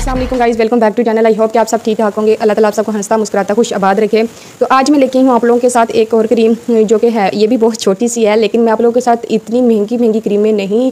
अस्सलाम वालेकुम guys, welcome back to channel. I hope कि आप सब ठीक ठाक होंगे। अल्लाह ताला आप सबको हंसता मुस्कुराता खुश आबाद रखे। तो आज मैं लेके हूँ आप लोगों के साथ एक और क्रीम जो कि है, ये भी बहुत छोटी सी है, लेकिन मैं आप लोगों के साथ इतनी महंगी क्रीमें नहीं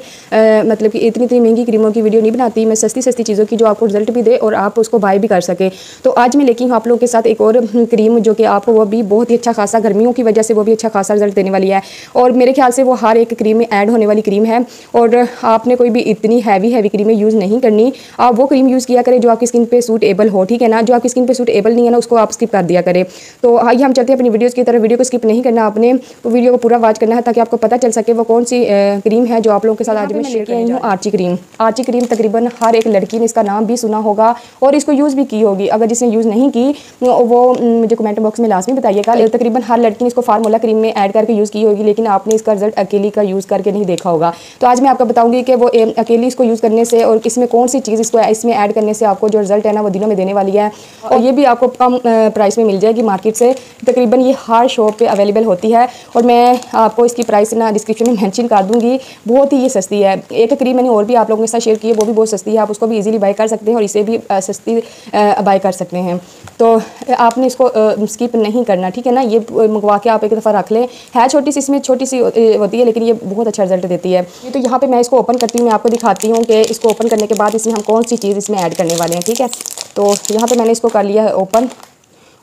मतलब कि इतनी महंगी क्रीमों की वीडियो नहीं बनाती। मैं सस्ती चीज़ों की जो आपको रिजल्ट भी दे और आप उसको बाय भी कर सके। तो आज मैं लेके हूँ आप लोगों के साथ एक और क्रीम जो कि आपको वो भी बहुत ही अच्छा खासा, गर्मियों की वजह से वो भी अच्छा खासा रिजल्ट देने वाली है। और मेरे ख्याल से वो हर एक क्रीम में ऐड होने वाली क्रीम है। और आपने कोई भी इतनी हैवी क्रीमें यूज़ नहीं करनी। आप वो क्रीम यूज़ किया करें जो आपकी स्किन पे सूटेबल हो, ठीक है ना। जो आपकी स्किन पे सूटेबल नहीं है ना, उसको आप स्किप कर दिया करें। तो आइए हम चलते हैं अपनी वीडियोस की तरफ। वीडियो को स्किप नहीं करना आपने, तो वीडियो को पूरा वॉच करना है ताकि आपको पता चल सके वो कौन सी क्रीम है जो आप लोगों के साथ आज मैं शेयर कर रही हूँ। Archie cream. आर्ची क्रीम तकरीबन हर एक लड़की ने इसका नाम भी सुना होगा और इसको यूज़ भी की होगी। अगर जिसने यूज़ नहीं की वो मुझे कमेंट बॉक्स में लास्ट में बताइएगा। तकरीबन हर लड़की ने इसको फार्मूला क्रीम में ऐड करके यूज़ की होगी, लेकिन आपने इसका रिजल्ट अकेली का यूज़ करके नहीं देखा होगा। तो आज मैं आपको बताऊंगी कि वो अकेली इसको यूज़ करने से और इसमें कौन सी चीज़ इसको इसमें ऐड करने से आपको जो रिजल्ट है ना वो दिनों में देने वाली है। और ये भी आपको कम प्राइस में मिल जाएगी मार्केट से। तकरीबन ये हर शॉप पे अवेलेबल होती है और मैं आपको इसकी प्राइस ना डिस्क्रिप्शन में मेंशन कर दूंगी। बहुत ही ये सस्ती है। एक क्रीम मैंने और भी आप लोगों के साथ शेयर की है, वो भी बहुत सस्ती है। आप उसको भी इजीली बाय कर सकते हैं और इसे भी सस्ती बाय कर सकते हैं। तो आपने इसको स्किप नहीं करना, ठीक है ना। ये मंगवा के आप एक दफ़ा रख लें। है छोटी सी, इसमें छोटी सी होती है, लेकिन ये बहुत अच्छा रिजल्ट देती है। तो यहाँ पे मैं इसको ओपन करती हूँ, मैं आपको दिखाती हूँ कि इसको ओपन करने के बाद इसमें हम कौन सी चीज़ इसमें ऐड करने वाले हैं, ठीक है। तो यहाँ पे मैंने इसको कर लिया है ओपन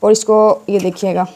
और इसको ये देखिएगा।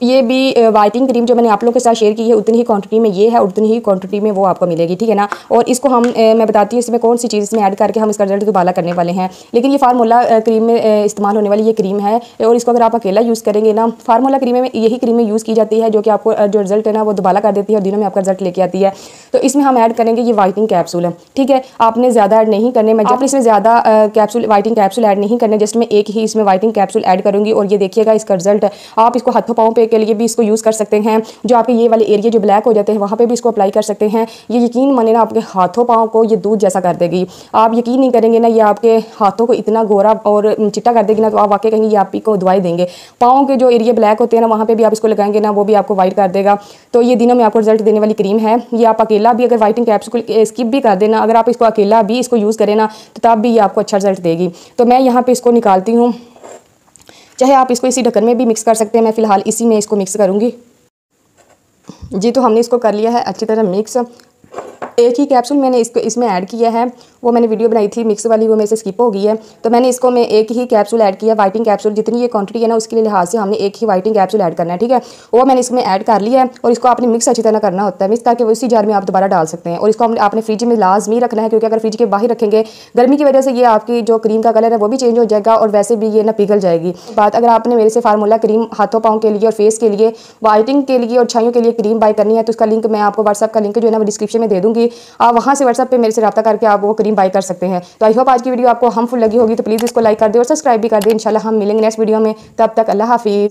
ये भी वाइटनिंग क्रीम जो मैंने आप लोगों के साथ शेयर की है उतनी ही क्वांटिटी में ये है, उतनी ही क्वांटिटी में वो आपको मिलेगी, ठीक है ना। और इसको हम मैं बताती हूँ इसमें कौन सी चीज़ इसमें ऐड करके हम इसका रिजल्ट दोबारा करने वाले हैं। लेकिन ये फार्मूला क्रीम में इस्तेमाल होने वाली ये क्रीम है और इसको अगर आप अकेला यूज़ करेंगे ना, फार्मूला क्रीम में यही क्रीमें यूज़ की जाती है जो कि आपको जो रिजल्ट है ना वो दोबारा कर देती है और दिनों में आपका रिजल्ट लेके आती है। तो इसमें हम ऐड करेंगे ये वाइटनिंग कैप्सूल है, ठीक है। आपने ज़्यादा ऐड नहीं करने, आपने इसमें ज़्यादा वाइटनिंग कैप्सूल ऐड नहीं करने, जस्ट मैं एक ही इसमें वाइटनिंग कैप्सूल ऐड करूँगी और ये देखिएगा इसका रिजल्ट। आप इसको हाथों पाँव पे के लिए भी इसको यूज़ कर सकते हैं। जो आपके ये वाले एरिया जो ब्लैक हो जाते हैं वहाँ पे भी इसको अप्लाई कर सकते हैं। ये यकीन माने ना आपके हाथों पाँव को ये दूध जैसा कर देगी। आप यकीन नहीं करेंगे ना, ये आपके हाथों को इतना गोरा और चिट्टा कर देगी ना, तो आप वाकई कहेंगे ये आपको दवाई देंगे। पाँव के जो एरिया ब्लैक होते हैं ना वहाँ पे भी आप इसको लगाएंगे ना, वो भी आपको वाइट कर देगा। तो ये दिनों में आपको रिजल्ट देने वाली क्रीम है। ये आप अकेला भी अगर वाइटनिंग कैप्सूल स्किप भी कर देना, अगर आप इसको अकेला भी इसको यूज़ करें ना, तो तब भी ये आपको अच्छा रिजल्ट देगी। तो मैं यहाँ पर इसको निकालती हूँ। चाहे आप इसको इसी ढक्कन में भी मिक्स कर सकते हैं, मैं फ़िलहाल इसी में इसको मिक्स करूँगी जी। तो हमने इसको कर लिया है अच्छी तरह मिक्स। एक ही कैप्सूल मैंने इसमें ऐड किया है, वो मैंने वीडियो बनाई थी मिक्स वाली, वो मेरे से स्किप हो गई है। तो मैंने इसको मैं एक ही कैप्सूल ऐड किया, वाइटिंग कैप्सूल। जितनी ये क्वांटिटी है ना उसके लिहाज से हमने एक ही वाइटिंग कैप्सूल ऐड करना है, ठीक है। वो मैंने इसमें ऐड कर लिया है और इसको आपने मिक्स अच्छी तरह करना होता है, मिक्स करके उसी जार में आप दोबारा डाल सकते हैं। और इसको आपने फ्रिज में लाजमी रखना है, क्योंकि अगर फ्रिज के बाहर रखेंगे गर्मी की वजह से ये आपकी जो क्रीम का कलर है वो भी चेंज हो जाएगा और वैसे भी ये ना पिघल जाएगी। बात अगर आपने मेरे से फार्मूला क्रीम हाथों पाँव के लिए और फेस के लिए, वाइटिंग के लिए और छाइयों के लिए क्रीम बाय करनी है, तो उसका लिंक मैं आपको व्हाट्सएप का लिंक जो है ना वो डिस्क्रिप्शन में दे दूँगी। आप वहाँ से व्हाट्सएप पे मेरे से रब्ता करके आप वो क्रीम बाय कर सकते हैं। तो आई होप आज की वीडियो आपको हार्मफुल लगी होगी, तो प्लीज़ इसको लाइक कर दे और सब्सक्राइब भी कर दे। इंशाल्लाह हम मिलेंगे नेक्स्ट वीडियो में, तब तक अल्लाह हाफिज़।